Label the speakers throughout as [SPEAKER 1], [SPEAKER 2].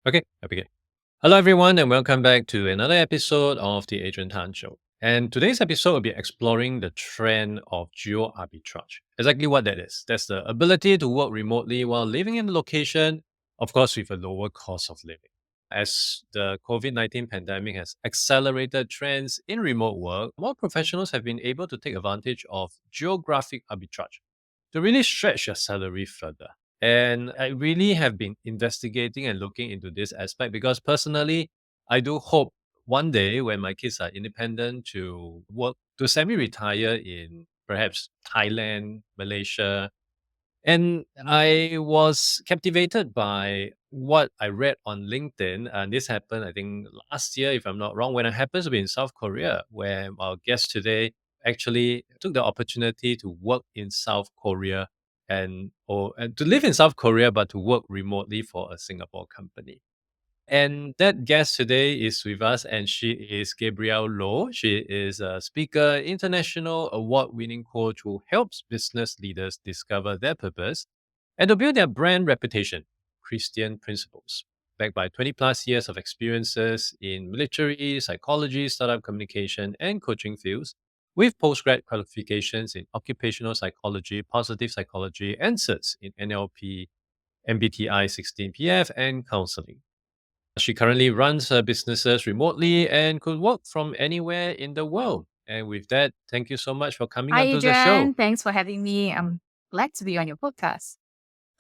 [SPEAKER 1] Okay, I begin. Hello, everyone, and welcome back to another episode of the Adrian Tan Show. And today's episode will be exploring the trend of geo arbitrage. Exactly what that is. That's the ability to work remotely while living in a location, of course, with a lower cost of living. As the COVID-19 pandemic has accelerated trends in remote work, more professionals have been able to take advantage of geographic arbitrage to really stretch your salary further. And I really have been investigating and looking into this aspect because personally, I do hope one day when my kids are independent to work to semi-retire in perhaps Thailand, Malaysia. And I was captivated by what I read on LinkedIn. And this happened, I think, last year, if I'm not wrong, when I happened to be in South Korea, where our guest today actually took the opportunity to work in South Korea and to live in South Korea, but to work remotely for a Singapore company. And that guest today is with us, and she is Gabrielle Loh. She is a speaker, international award winning coach who helps business leaders discover their purpose and to build their brand reputation, Christian principles. Backed by 20 plus years of experiences in military, psychology, startup communication, and coaching fields, with postgrad qualifications in occupational psychology, positive psychology, and certs in NLP, MBTI 16PF, and counseling. She currently runs her businesses remotely and could work from anywhere in the world. And with that, thank you so much for coming
[SPEAKER 2] Hi,
[SPEAKER 1] onto the show.
[SPEAKER 2] Adrian. Thanks for having me. I'm glad to be on your podcast.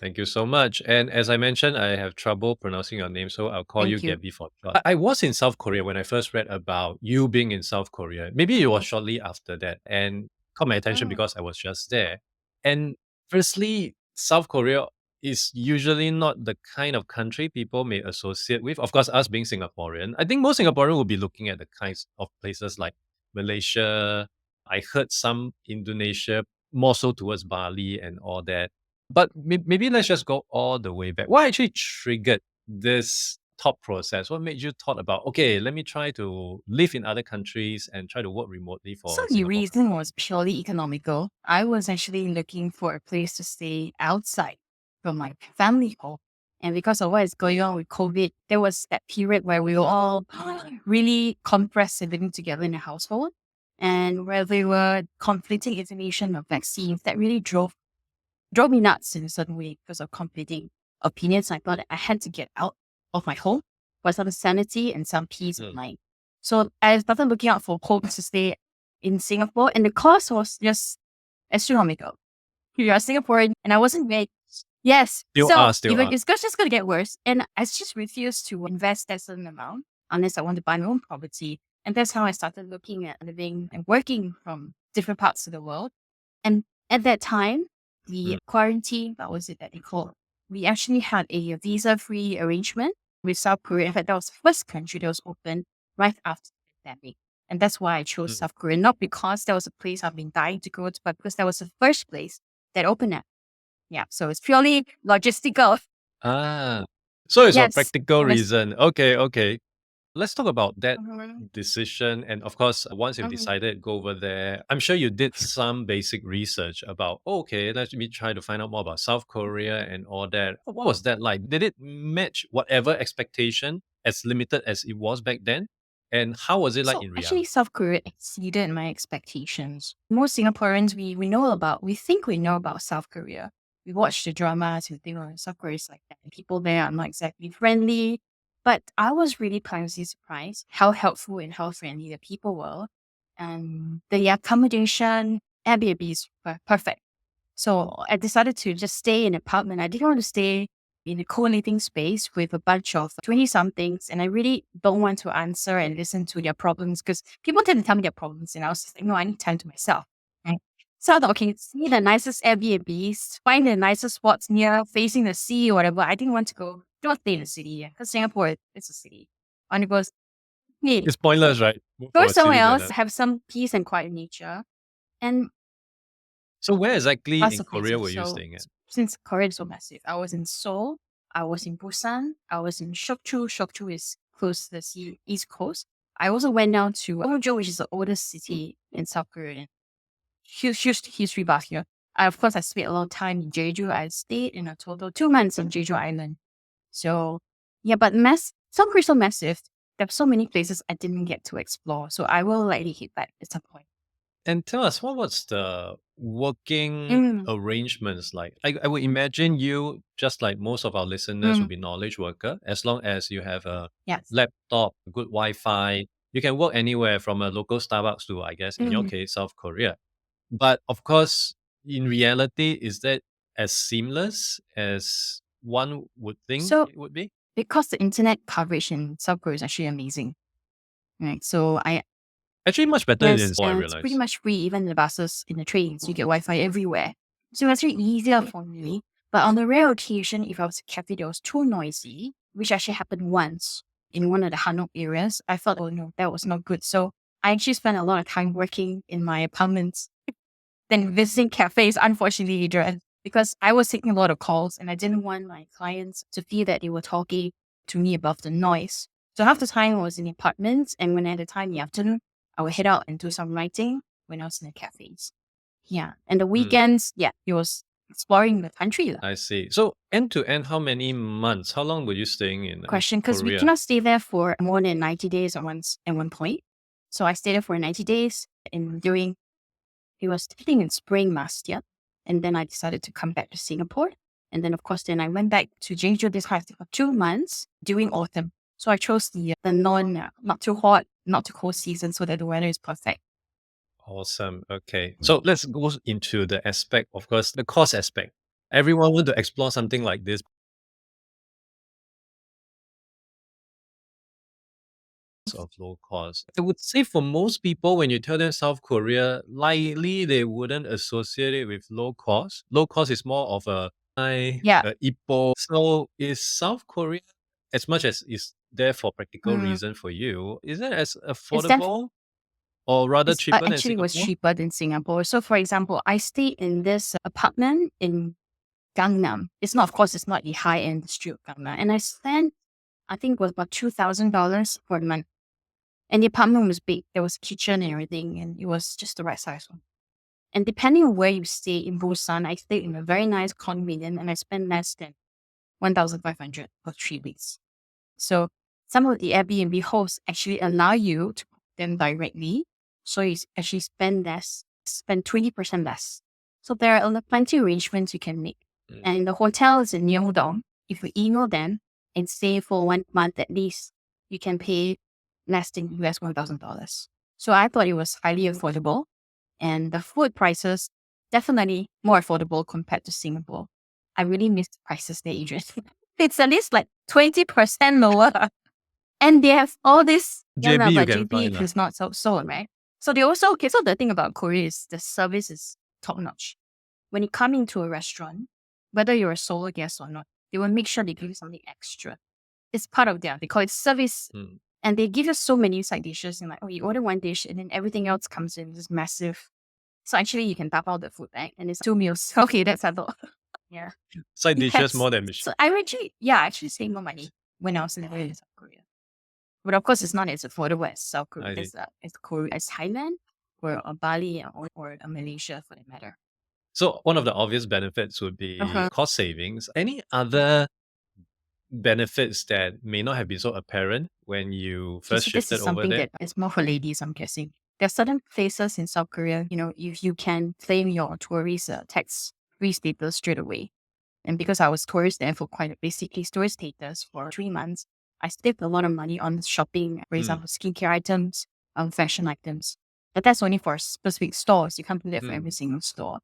[SPEAKER 1] Thank you so much. And as I mentioned, I have trouble pronouncing your name, so I'll call you
[SPEAKER 2] Thank you.
[SPEAKER 1] Gabby for short. I was in South Korea when I first read about you being in South Korea. Maybe it was shortly after that, and caught my attention
[SPEAKER 2] Oh.
[SPEAKER 1] because I was just there. And firstly, South Korea is usually not the kind of country people may associate with. Of course, us being Singaporean, I think most Singaporean will be looking at the kinds of places like Malaysia. I heard some Indonesia, more so towards Bali and all that. But maybe let's just go all the way back. What actually triggered this thought process? What made you thought about, okay, let me try to live in other countries and try to work remotely
[SPEAKER 2] So
[SPEAKER 1] for a
[SPEAKER 2] the
[SPEAKER 1] Singapore
[SPEAKER 2] reason was purely economical. I was actually looking for a place to stay outside from my family home. And because of what is going on with COVID, there was that period where we were all really compressed and living together in a household. And where there were conflicting information of vaccines that really drove me nuts in a certain way because of conflicting opinions. I thought I had to get out of my home for some sanity and some peace of
[SPEAKER 1] company.
[SPEAKER 2] mind. So I started looking out for homes to stay in Singapore, and the cost was just astronomical. You are Singaporean, and I wasn't ready. Yes.
[SPEAKER 1] Still
[SPEAKER 2] So
[SPEAKER 1] are, still
[SPEAKER 2] even
[SPEAKER 1] are.
[SPEAKER 2] it's just going to get worse. And I just refused to invest that certain amount unless I want to buy my own property. And that's how I started looking at living and working from different parts of the world. And at that time, the quarantine, what was it that they called? We actually had a visa-free arrangement with South Korea. In fact, that was the first country that was open right after the pandemic. And that's why I chose
[SPEAKER 1] Mm.
[SPEAKER 2] South Korea, not because that was a place I've been dying to go to, but because that was the first place that opened up. Yeah. So it's purely logistical.
[SPEAKER 1] Ah, so it's for
[SPEAKER 2] Yes.
[SPEAKER 1] practical
[SPEAKER 2] Yes.
[SPEAKER 1] reason. Okay, okay. Let's talk about that
[SPEAKER 2] Mhm.
[SPEAKER 1] decision. And of course, once you've
[SPEAKER 2] Mhm.
[SPEAKER 1] decided go over there, I'm sure you did some basic research about, okay, let me try to find out more about South Korea and all that. What was that like? Did it match whatever expectation as limited as it was back then? And how was it like
[SPEAKER 2] So
[SPEAKER 1] in
[SPEAKER 2] actually,
[SPEAKER 1] reality?
[SPEAKER 2] South Korea exceeded my expectations. Most Singaporeans, we think we know about South Korea. We watch the dramas, we think, oh, South Korea is like that. And people there are not exactly friendly. But I was really pleasantly surprised how helpful and how friendly the people were. And the accommodation, Airbnbs were perfect. So I decided to just stay in an apartment. I didn't want to stay in a co-living space with a bunch of 20 somethings. And I really don't want to answer and listen to their problems because people tend to tell me their problems. And I was just like, no, I need time to myself. Right? So I thought, okay, see the nicest Airbnbs, find the nicest spots near facing the sea or whatever. I didn't want to don't stay in the city because Singapore is a city. And it was, hey,
[SPEAKER 1] It's pointless, right? Move
[SPEAKER 2] go
[SPEAKER 1] for a
[SPEAKER 2] somewhere
[SPEAKER 1] city to
[SPEAKER 2] else,
[SPEAKER 1] another.
[SPEAKER 2] have some peace and quiet nature. And
[SPEAKER 1] So where exactly
[SPEAKER 2] lots
[SPEAKER 1] in
[SPEAKER 2] of
[SPEAKER 1] Korea
[SPEAKER 2] places.
[SPEAKER 1] were you
[SPEAKER 2] So
[SPEAKER 1] staying at?
[SPEAKER 2] since Korea is so massive, I was in Seoul, I was in Busan, I was in Seokju. Seokju is close to the sea, east coast. I also went down to Gwangju, which is the oldest city in South Korea. Huge history buff here. Of course, I spent a lot of time in Jeju. I stayed in a total 2 months on Jeju Island. So Yeah, but South Korea is so massive. There are so many places I didn't get to explore. So I will likely hit that at some point.
[SPEAKER 1] And tell us, what was the working
[SPEAKER 2] Mm,
[SPEAKER 1] arrangements like? I would imagine you, just like most of our listeners, will
[SPEAKER 2] mm,
[SPEAKER 1] be knowledge worker. As long as you have a
[SPEAKER 2] yes.
[SPEAKER 1] laptop, good Wi-Fi, you can work anywhere from a local Starbucks to, I guess, in your
[SPEAKER 2] Mm.
[SPEAKER 1] case, South Korea. But of course, in reality, is that as seamless as one would think
[SPEAKER 2] So
[SPEAKER 1] it would be?
[SPEAKER 2] because the internet coverage in South Korea is actually amazing, right? So
[SPEAKER 1] Actually, much better than
[SPEAKER 2] yes,
[SPEAKER 1] Singapore, I
[SPEAKER 2] and it's pretty
[SPEAKER 1] realize.
[SPEAKER 2] much free, even in the buses, in the trains, you get Wi-Fi everywhere. So it's actually easier for me. But on the rare occasion, if I was a cafe that was too noisy, which actually happened once in one of the Hanok areas, I thought, oh no, that was not good. So I actually spent a lot of time working in my apartments than visiting cafes, unfortunately, Adrian, because I was taking a lot of calls and I didn't want my clients to feel that they were talking to me above the noise. So half the time I was in the apartments, and when I had the time in the afternoon, I would head out and do some writing when I was in the cafes. Yeah. And the
[SPEAKER 1] Hmm,
[SPEAKER 2] weekends, yeah, it was exploring the country. Lah.
[SPEAKER 1] I see. So end to end, how many months? How long were you staying in
[SPEAKER 2] Question, because we
[SPEAKER 1] Korea?
[SPEAKER 2] cannot stay there for more than 90 days at one point. So I stayed there for 90 days and during it was I think in spring last year. And then I decided to come back to Singapore. And then, of course, then I went back to Jeju this past for 2 months during autumn. So I chose the not too hot, not too cold season so that the weather is perfect.
[SPEAKER 1] Awesome. Okay. So let's go into the aspect, of course, the cost aspect. Everyone want to explore something like this of low cost. I would say for most people, when you tell them South Korea, likely they wouldn't associate it with low cost. Low cost is more of a high,
[SPEAKER 2] Yeah.
[SPEAKER 1] Ipo. So is South Korea, as much as is there for practical
[SPEAKER 2] Mm,
[SPEAKER 1] reason for you, is it as
[SPEAKER 2] it's def-
[SPEAKER 1] affordable or rather
[SPEAKER 2] it's
[SPEAKER 1] cheaper than
[SPEAKER 2] actually was
[SPEAKER 1] Singapore?
[SPEAKER 2] cheaper than Singapore. So, for example, I stayed in this apartment in Gangnam. It's not, of course, it's not the high end street of Gangnam. And I spent, I think, it was about $2,000 for the month. And the apartment was big. There was a kitchen and everything, and it was just the right size one. And depending on where you stay in Busan, I stayed in a very nice condominium and I spent less than 1,500 for 3 weeks. So some of the Airbnb hosts actually allow you to book them directly. So you actually spend 20% less. So there are plenty of arrangements you can make.
[SPEAKER 1] Mm.
[SPEAKER 2] And the hotel is in Myeongdong. If you email them and stay for 1 month at least, you can pay less than US $1,000. So I thought it was highly affordable. And the food prices definitely more affordable compared to Singapore. I really miss the prices there, Adrian. It's at least like 20% lower. And they have all this, yeah, lah,
[SPEAKER 1] JB you
[SPEAKER 2] but
[SPEAKER 1] can
[SPEAKER 2] JB
[SPEAKER 1] find.
[SPEAKER 2] is not so, right? So they also, okay, so the thing about Korea is the service is top notch. When you come into a restaurant, whether you're a solo guest or not, they will make sure they give you something extra. It's part of they call it service.
[SPEAKER 1] Mm.
[SPEAKER 2] And they give you so many side dishes and like, oh, you order one dish and then everything else comes in this massive. So actually you can tap out the food bag and it's 2 meals. Okay, that's a lot. Yeah.
[SPEAKER 1] Side dishes
[SPEAKER 2] Yes.
[SPEAKER 1] more than
[SPEAKER 2] So I actually saved more money when I was in South Korea. But of course, it's not as affordable as South Korea,
[SPEAKER 1] I see.
[SPEAKER 2] as Thailand or Bali or Malaysia for that matter.
[SPEAKER 1] So one of the obvious benefits would be
[SPEAKER 2] Uh-huh.
[SPEAKER 1] cost savings. Any other benefits that may not have been so apparent when you
[SPEAKER 2] Okay,
[SPEAKER 1] first
[SPEAKER 2] so this
[SPEAKER 1] shifted
[SPEAKER 2] is
[SPEAKER 1] over
[SPEAKER 2] something
[SPEAKER 1] there?
[SPEAKER 2] that is more for ladies, I'm guessing. There are certain places in South Korea, if you can claim your tourist tax-free status straight away. And because I was tourist there for basically tourist status for 3 months, I saved a lot of money on shopping, for
[SPEAKER 1] Mm,
[SPEAKER 2] example, skincare items, fashion items. But that's only for specific stores. You can't do that for every
[SPEAKER 1] mm,
[SPEAKER 2] single store.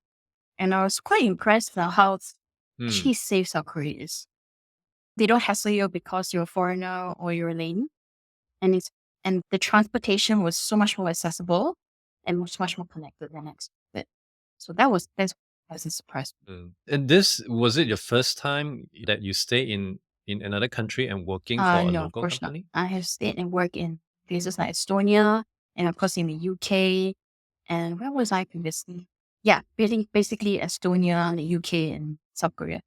[SPEAKER 2] And I was quite impressed with how
[SPEAKER 1] mm.
[SPEAKER 2] actually safe South Korea is. They don't hassle you because you're a foreigner or you're a lane. And the transportation was so much more accessible and much more connected than I expected. So that's a surprise.
[SPEAKER 1] And this, was it your first time that you stay in another country and working for a
[SPEAKER 2] No, of
[SPEAKER 1] local
[SPEAKER 2] course not.
[SPEAKER 1] company?
[SPEAKER 2] I have stayed and worked in places like Estonia and of course in the UK. And where was I previously? Yeah, basically Estonia, the UK, and South Korea.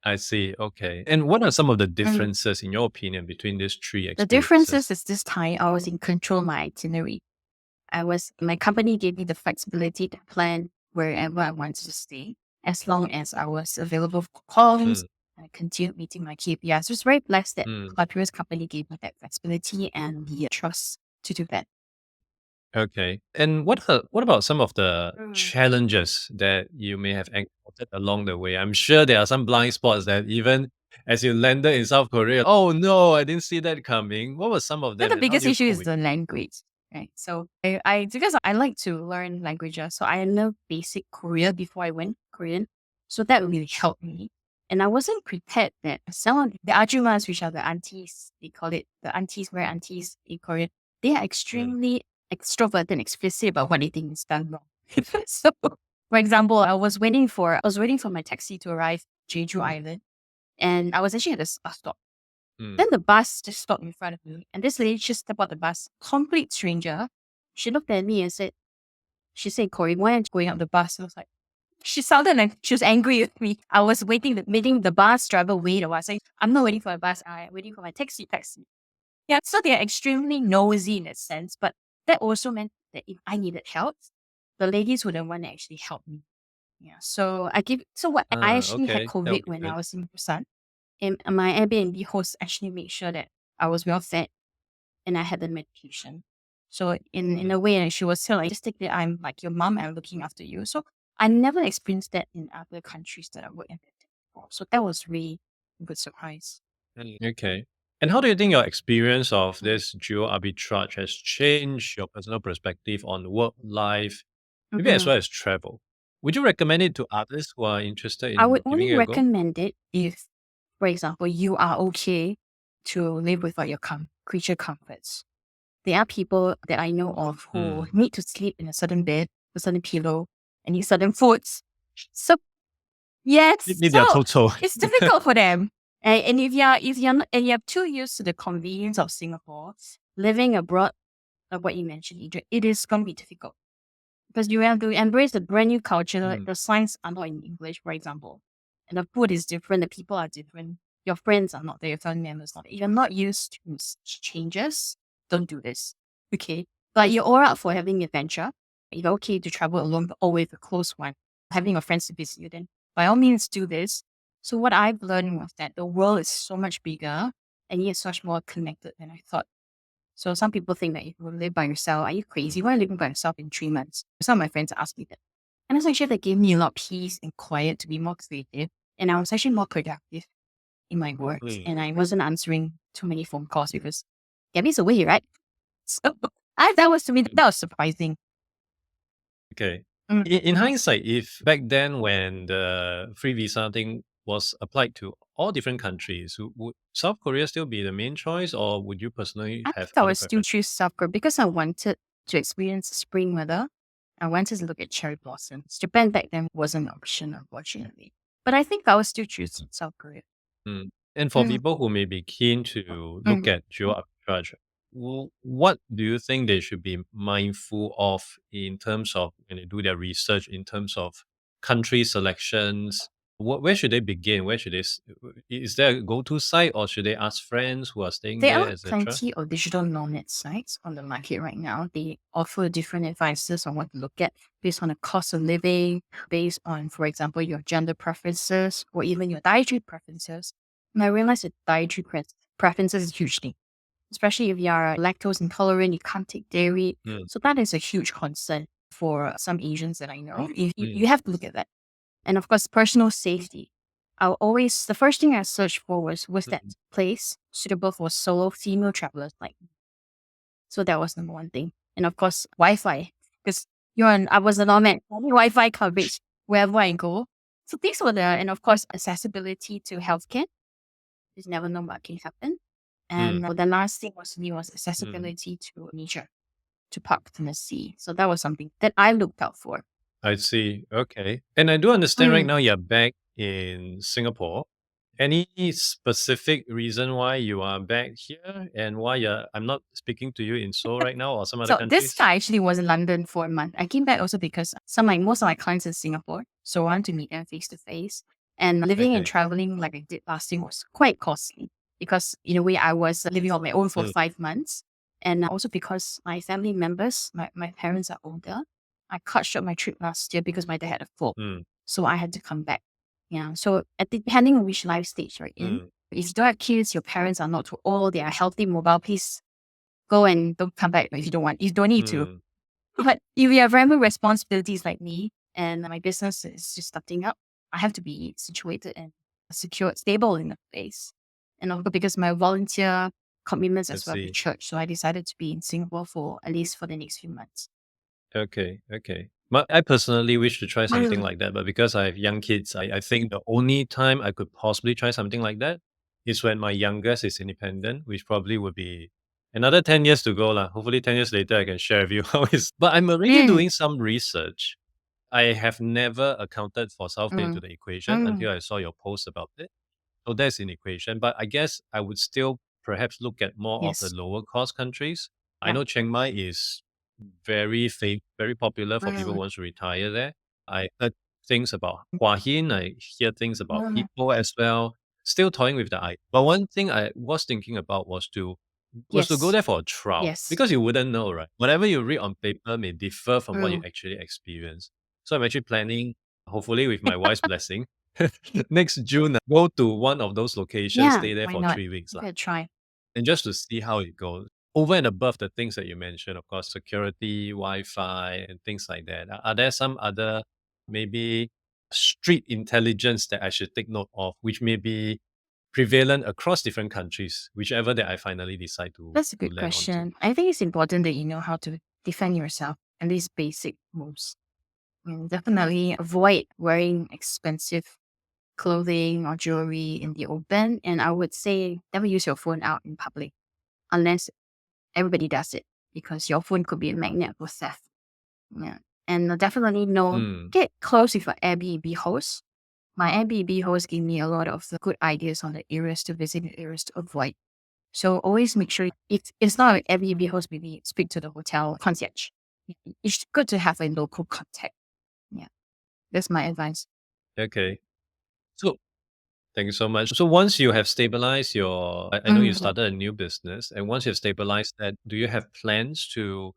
[SPEAKER 1] I see. Okay. And what are some of the
[SPEAKER 2] Mm.
[SPEAKER 1] differences, in your opinion, between these three
[SPEAKER 2] The differences
[SPEAKER 1] experiences?
[SPEAKER 2] is this time I was in control of my itinerary. My company gave me the flexibility to plan wherever I wanted to stay, as long as I was available for calls,
[SPEAKER 1] Mm,
[SPEAKER 2] I continued meeting my KPIs. I was very blessed that
[SPEAKER 1] Mm.
[SPEAKER 2] my previous company gave me that flexibility and the trust to do that.
[SPEAKER 1] Okay. And what about some of the
[SPEAKER 2] Mm.
[SPEAKER 1] challenges that you may have encountered along the way? I'm sure there are some blind spots that even as you landed in South Korea, oh no, I didn't see that coming. What were some of
[SPEAKER 2] So
[SPEAKER 1] them
[SPEAKER 2] the
[SPEAKER 1] and how
[SPEAKER 2] biggest
[SPEAKER 1] do you
[SPEAKER 2] issue
[SPEAKER 1] cope
[SPEAKER 2] is
[SPEAKER 1] with
[SPEAKER 2] the language, right? So I because I like to learn languages, so I know basic Korean before I went Korean. So that really helped me. And I wasn't prepared that some of the ajumas, which are the aunties, they call it the aunties, where aunties in Korean, they are
[SPEAKER 1] Mm,
[SPEAKER 2] extremely extrovert and explicit about what they think is done wrong. So for example, I was waiting for my taxi to arrive Jeju Island, and I was actually at a bus stop.
[SPEAKER 1] mm.
[SPEAKER 2] Then the bus just stopped in front of me, and this lady just stepped out the bus, complete stranger. She looked at me and she said, Corey, why aren't you going up the bus? I was like, she sounded like she was angry with me. I was making the bus driver wait a while. I was like, I'm not waiting for a bus, I'm waiting for my taxi. Yeah, so they're extremely nosy in that sense, but that also meant that if I needed help, the ladies would the one that actually helped me. Yeah. So I actually had
[SPEAKER 1] Okay. That would
[SPEAKER 2] COVID
[SPEAKER 1] be
[SPEAKER 2] when
[SPEAKER 1] good.
[SPEAKER 2] I was in Busan. And my Airbnb host actually made sure that I was well fed and I had the medication. So in
[SPEAKER 1] Mm.
[SPEAKER 2] a way, she was still like, just take that I'm like your mom and I'm looking after you. So I never experienced that in other countries that I worked in before. So that was really a good surprise.
[SPEAKER 1] Okay. And how do you think your experience of
[SPEAKER 2] Mm.
[SPEAKER 1] this geo arbitrage has changed your personal perspective on work life, maybe as
[SPEAKER 2] Mhm.
[SPEAKER 1] well as travel? Would you recommend it to others who are interested
[SPEAKER 2] I would
[SPEAKER 1] in giving
[SPEAKER 2] only
[SPEAKER 1] it a go?
[SPEAKER 2] recommend it if, for example, you are okay to live without your creature comforts. There are people that I know of who
[SPEAKER 1] Mm.
[SPEAKER 2] need to sleep in a certain bed, a certain pillow, and eat certain foods. So yes,
[SPEAKER 1] Need their
[SPEAKER 2] so
[SPEAKER 1] total.
[SPEAKER 2] it's difficult for them. And if you're not, and you're too used to the convenience of Singapore, living abroad, like what you mentioned, Adrian, it is going to be difficult because you have to embrace the brand new culture. Like
[SPEAKER 1] Mm.
[SPEAKER 2] the signs are not in English, for example, and the food is different. The people are different. Your friends are not there. Your family members not there. If you're not used to changes, don't do this. Okay, but you're all up for having adventure. If you're okay to travel alone or with a close one, having a friends to visit you, then by all means do this. So what I've learned was that the world is so much bigger and yet so much more connected than I thought. So some people think that if you live by yourself, are you crazy? Why are you living by yourself in 3 months? Some of my friends asked me that. And it's actually that gave me a lot of peace and quiet to be more creative. And I was actually more productive in my work.
[SPEAKER 1] Mm.
[SPEAKER 2] And I wasn't answering too many phone calls because Gabby's away, right? So that was to me, that was surprising.
[SPEAKER 1] Okay.
[SPEAKER 2] Mm,
[SPEAKER 1] In
[SPEAKER 2] mhm.
[SPEAKER 1] hindsight, if back then when the free visa thing was applied to all different countries, would South Korea still be the main choice, or would you personally
[SPEAKER 2] I
[SPEAKER 1] have
[SPEAKER 2] think I
[SPEAKER 1] other
[SPEAKER 2] would still
[SPEAKER 1] preferences?
[SPEAKER 2] choose South Korea because I wanted to experience spring weather. I wanted to look at cherry blossoms. Japan back then wasn't an option, unfortunately. But I think I would still choose South Korea.
[SPEAKER 1] Mm. And for
[SPEAKER 2] Mm,
[SPEAKER 1] people who may be keen to look
[SPEAKER 2] mm.
[SPEAKER 1] at geo arbitrage, what do you think they should be mindful of in terms of when they do their research, in terms of country selections? Where should they begin? Where should is there a go-to site, or should they ask friends who are staying
[SPEAKER 2] There
[SPEAKER 1] there,
[SPEAKER 2] are
[SPEAKER 1] etc.?
[SPEAKER 2] plenty of digital nomad sites on the market right now. They offer different advices on what to look at based on the cost of living, based on, for example, your gender preferences or even your dietary preferences. And I realized that dietary preferences is hugely, especially if you are lactose intolerant, you can't take dairy.
[SPEAKER 1] Mm,
[SPEAKER 2] So that is a huge concern for some Asians that I know. You
[SPEAKER 1] mm,
[SPEAKER 2] have to look at that. And of course, personal safety. The first thing I searched for was that
[SPEAKER 1] mm,
[SPEAKER 2] place suitable for solo female travelers like me. So that was number one thing. And of course, Wi-Fi, because I was a nomad, I need Wi-Fi coverage wherever I go. So these were and of course, accessibility to healthcare. You never know what can happen. And
[SPEAKER 1] mm,
[SPEAKER 2] the last thing was
[SPEAKER 1] mm.
[SPEAKER 2] accessibility to nature, to park in the sea. So that was something that I looked out for.
[SPEAKER 1] I see. Okay. And I do understand right
[SPEAKER 2] Mm.
[SPEAKER 1] now you're back in Singapore. Any specific reason why you are back here and why I'm not speaking to you in Seoul right now or some other
[SPEAKER 2] So this
[SPEAKER 1] countries?
[SPEAKER 2] guy actually was in London for a month. I came back also because most of my clients in Singapore, so I want to meet them face to face. And living and
[SPEAKER 1] Okay.
[SPEAKER 2] traveling like I did last year was quite costly because in a way I was living on my own for
[SPEAKER 1] Mm,
[SPEAKER 2] 5 months, and also because my family members, my parents are older. I cut short my trip last year because my dad had a fall,
[SPEAKER 1] mm,
[SPEAKER 2] so I had to come back. Yeah. So depending on which life stage you're in,
[SPEAKER 1] Mm,
[SPEAKER 2] if you don't have kids, your parents are not too old, they are healthy, mobile, please go and don't come back if you don't want. You don't need to.
[SPEAKER 1] mm,
[SPEAKER 2] But if you have family responsibilities like me and my business is just starting up, I have to be situated and secure, stable in a place. And also because my volunteer commitments
[SPEAKER 1] I
[SPEAKER 2] as well with
[SPEAKER 1] see.
[SPEAKER 2] church. So I decided to be in Singapore for at least for the next few months.
[SPEAKER 1] Okay, okay. But I personally wish to try something
[SPEAKER 2] Mm.
[SPEAKER 1] like that, but because I have young kids, I think the only time I could possibly try something like that is when my youngest is independent, which probably would be another 10 years to go lah. Hopefully 10 years later I can share with you how it's but I'm already
[SPEAKER 2] Mm.
[SPEAKER 1] doing some research. I have never accounted for self-pay into
[SPEAKER 2] Mm.
[SPEAKER 1] the equation
[SPEAKER 2] Mm.
[SPEAKER 1] until I saw your post about it. So that's an equation, but I guess I would still perhaps look at more of the
[SPEAKER 2] Yes.
[SPEAKER 1] lower cost countries. I
[SPEAKER 2] Yeah.
[SPEAKER 1] know Chiang Mai is very popular for people who
[SPEAKER 2] Mm.
[SPEAKER 1] wants to retire there. I heard things about Hua Hin, I hear things about
[SPEAKER 2] Mm.
[SPEAKER 1] people as well. Still toying with the idea. But one thing I was thinking about was to go
[SPEAKER 2] Yes.
[SPEAKER 1] there for a trial
[SPEAKER 2] Yes.
[SPEAKER 1] because you wouldn't know, right? Whatever you read on paper may differ from what you
[SPEAKER 2] Mm.
[SPEAKER 1] actually experience. So I'm actually planning, hopefully with my wife's blessing, next June, go to one of those locations,
[SPEAKER 2] Yeah.
[SPEAKER 1] stay there
[SPEAKER 2] Why
[SPEAKER 1] for
[SPEAKER 2] not?
[SPEAKER 1] 3 weeks
[SPEAKER 2] Give
[SPEAKER 1] lah,
[SPEAKER 2] it a try.
[SPEAKER 1] and just to see how it goes. Over and above the things that you mentioned, of course, security, Wi-Fi, and things like that. Are there some other maybe street intelligence that I should take note of, which may be prevalent across different countries, whichever that I finally decide
[SPEAKER 2] That's a
[SPEAKER 1] to
[SPEAKER 2] good
[SPEAKER 1] land onto?
[SPEAKER 2] question. I think it's important that you know how to defend yourself, at least basic moves. Definitely avoid wearing expensive clothing or jewelry in the open. And I would say never use your phone out in public unless everybody does it because your phone could be a magnet for theft. Yeah. And definitely no,
[SPEAKER 1] Mm,
[SPEAKER 2] get close with your Airbnb host. My Airbnb host gave me a lot of the good ideas on the areas to visit and areas to avoid. So always make sure if it's not an Airbnb host, maybe speak to the hotel concierge. It's good to have a local contact. Yeah. That's my advice.
[SPEAKER 1] okay. So thank you so much. So once you have stabilized I know you
[SPEAKER 2] Mm.
[SPEAKER 1] started a new business, and once you've stabilized that, do you have plans to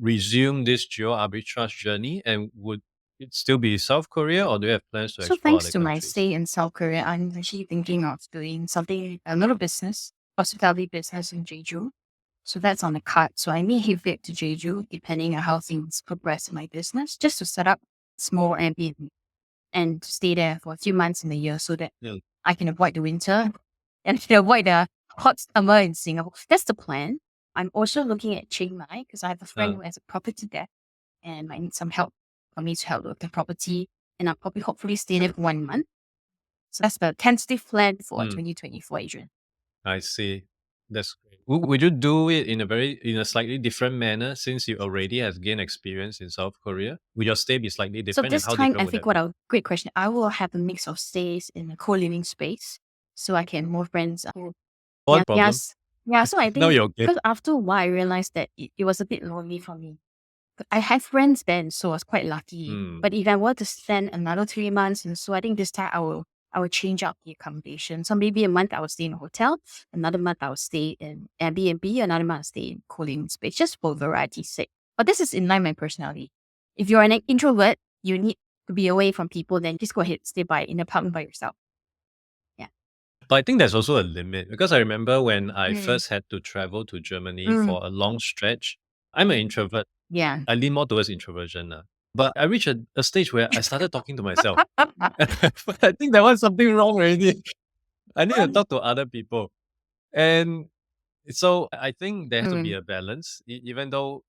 [SPEAKER 1] resume this geo arbitrage journey? And would it still be South Korea, or do you have plans to
[SPEAKER 2] So
[SPEAKER 1] explore
[SPEAKER 2] thanks
[SPEAKER 1] other
[SPEAKER 2] to my
[SPEAKER 1] countries?
[SPEAKER 2] stay in South Korea, I'm actually thinking of doing something, a little business, hospitality business in Jeju. So that's on the card. So I may pivot to Jeju depending on how things progress in my business, just to set up small Airbnb and to stay there for a few months in the year so that
[SPEAKER 1] Yeah.
[SPEAKER 2] I can avoid the winter and can avoid the hot summer in Singapore. That's the plan. I'm also looking at Chiang Mai because I have a friend
[SPEAKER 1] Uh,
[SPEAKER 2] who has a property there and I need some help for me to help with the property. And I'll probably hopefully stay there for 1 month. So that's the tentative plan for
[SPEAKER 1] mm,
[SPEAKER 2] 2024, Adrian.
[SPEAKER 1] I see. That's great. Would you do it in a slightly different manner since you already have gained experience in South Korea? Would your stay be slightly
[SPEAKER 2] So
[SPEAKER 1] different, and
[SPEAKER 2] this
[SPEAKER 1] how
[SPEAKER 2] time,
[SPEAKER 1] different
[SPEAKER 2] I
[SPEAKER 1] would
[SPEAKER 2] think
[SPEAKER 1] that be?
[SPEAKER 2] great question. I will have a mix of stays in a co-living space so I can more friends. Yeah,
[SPEAKER 1] What problem?
[SPEAKER 2] yes. Yeah, so I
[SPEAKER 1] Now
[SPEAKER 2] think
[SPEAKER 1] you're okay.
[SPEAKER 2] because after a while, I realized that it was a bit lonely for me. But I have friends then, so I was quite lucky.
[SPEAKER 1] Mm,
[SPEAKER 2] But if I were to spend another 3 months, and so I think this time I will change up the accommodation. So maybe a month I will stay in a hotel, another month I will stay in Airbnb, another month I'll stay in co-living space, just for variety's sake. But this is in line with my personality. If you're an introvert, you need to be away from people, then just go ahead, stay in an apartment by yourself. Yeah.
[SPEAKER 1] but I think there's also a limit because I remember when I
[SPEAKER 2] Mm.
[SPEAKER 1] first had to travel to Germany
[SPEAKER 2] Mm.
[SPEAKER 1] for a long stretch. I'm an introvert.
[SPEAKER 2] Yeah.
[SPEAKER 1] I lean more towards introversion now. But I reached a stage where I started talking to myself. But I think there was something wrong already. I need to talk to other people. And so I think there has to be
[SPEAKER 2] Mm.
[SPEAKER 1] a balance, even though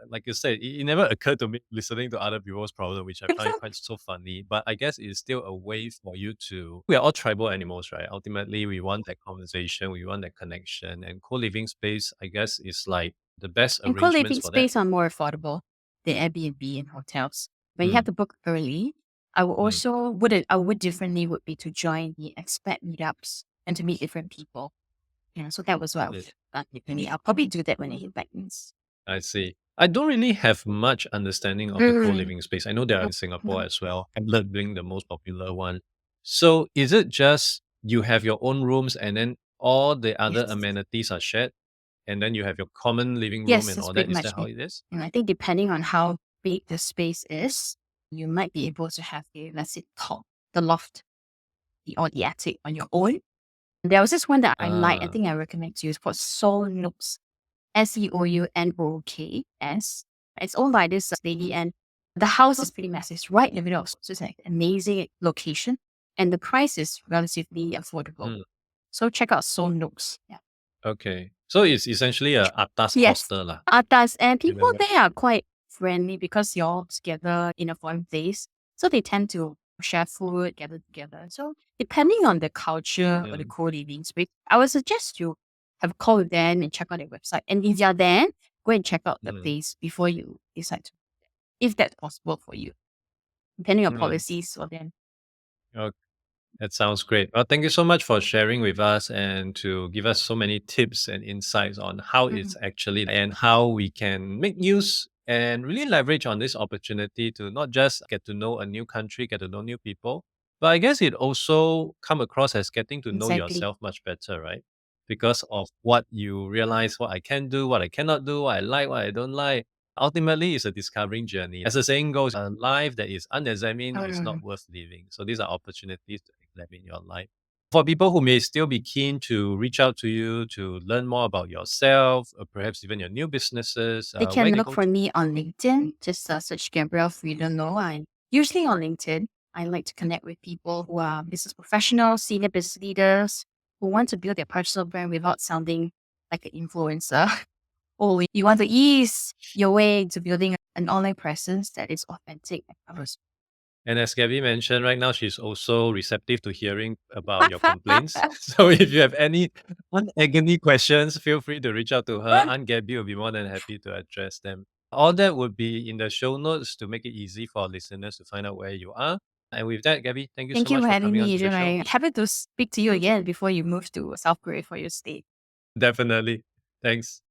[SPEAKER 1] like you said, it never occurred to me listening to other people's problem, which I find quite so funny. But I guess it's still a way for you to. We are all tribal animals, right? Ultimately, we want that conversation, we want that connection, and co-living space, I guess, is like the best
[SPEAKER 2] And
[SPEAKER 1] arrangements
[SPEAKER 2] co-living
[SPEAKER 1] for that.
[SPEAKER 2] space are more affordable than Airbnb and hotels. But you have
[SPEAKER 1] Mm,
[SPEAKER 2] to book early. I would
[SPEAKER 1] mm,
[SPEAKER 2] also I would differently would be to join the expat meetups and to meet different people. Yeah, so that was what I would
[SPEAKER 1] yeah,
[SPEAKER 2] have done differently. I'll probably do that when I hit back in.
[SPEAKER 1] I see. I don't really have much understanding of the
[SPEAKER 2] Mm.
[SPEAKER 1] co-living space. I know they are in Singapore as well, Hamlet being the most popular one. So is it just you have your own rooms and then all the other
[SPEAKER 2] Yes.
[SPEAKER 1] amenities are shared, and then you have your common living room
[SPEAKER 2] Yes,
[SPEAKER 1] and
[SPEAKER 2] that's
[SPEAKER 1] all that?
[SPEAKER 2] pretty
[SPEAKER 1] Is
[SPEAKER 2] much
[SPEAKER 1] that how
[SPEAKER 2] it.
[SPEAKER 1] it is?
[SPEAKER 2] And I think depending on how big the space is, you might be able to have a, let's say, top, the loft. or the attic on your own. There was this one that I like, I
[SPEAKER 1] Ah,
[SPEAKER 2] think I recommend to you. It's called Soul Nooks, SEOUNOOKS. It's owned by this lady, and the house is pretty massive. It's right in the middle of, so it's like an amazing location, and the price is relatively affordable.
[SPEAKER 1] mm,
[SPEAKER 2] So check out Soul Nooks. Yeah.
[SPEAKER 1] okay. So it's essentially a atas
[SPEAKER 2] Yes,
[SPEAKER 1] hostel lah.
[SPEAKER 2] Atas, and people
[SPEAKER 1] Remember?
[SPEAKER 2] there are quite friendly because you're all together in a one place. So they tend to share food, gather together. So depending on the culture or the
[SPEAKER 1] Mm,
[SPEAKER 2] co-living space, I would suggest you have a call with them and check out their website. And if you're there, go and check out the
[SPEAKER 1] mm,
[SPEAKER 2] place before you decide to, if that's possible for you, depending on
[SPEAKER 1] mm.
[SPEAKER 2] policies for them.
[SPEAKER 1] That sounds great. Well, thank you so much for sharing with us and to give us so many tips and insights on how it's
[SPEAKER 2] Mhm.
[SPEAKER 1] actually and how we can make use and really leverage on this opportunity to not just get to know a new country, get to know new people, but I guess it also come across as getting to know
[SPEAKER 2] Exactly.
[SPEAKER 1] yourself much better, right? Because of what you realize, what I can do, what I cannot do, what I like, what I don't like. Ultimately, it's a discovering journey. As the saying goes, a life that is unexamined is not
[SPEAKER 2] Mm.
[SPEAKER 1] worth living. So these are opportunities to examine your life. For people who may still be keen to reach out to you to learn more about yourself, or perhaps even your new businesses,
[SPEAKER 2] They
[SPEAKER 1] where
[SPEAKER 2] can
[SPEAKER 1] they
[SPEAKER 2] look
[SPEAKER 1] go
[SPEAKER 2] for
[SPEAKER 1] to.
[SPEAKER 2] me on LinkedIn. Just search Gabrielle Loh. I usually on LinkedIn. I like to connect with people who are business professionals, senior business leaders who want to build their personal brand without sounding like an influencer. Or you want to ease your way to building an online presence that is authentic and personal.
[SPEAKER 1] And as Gabby mentioned, right now she's also receptive to hearing about your complaints. So if you have any agony questions, feel free to reach out to her. Aunt Gabby will be more than happy to address them. All that would be in the show notes to make it easy for our listeners to find out where you are. And with that, Gabby, thank you so
[SPEAKER 2] Thank you
[SPEAKER 1] much
[SPEAKER 2] for
[SPEAKER 1] for
[SPEAKER 2] having
[SPEAKER 1] coming on
[SPEAKER 2] me,
[SPEAKER 1] to the
[SPEAKER 2] Adrian.
[SPEAKER 1] show.
[SPEAKER 2] I'm happy to speak to you again before you move to South Korea for your stay.
[SPEAKER 1] Definitely. Thanks.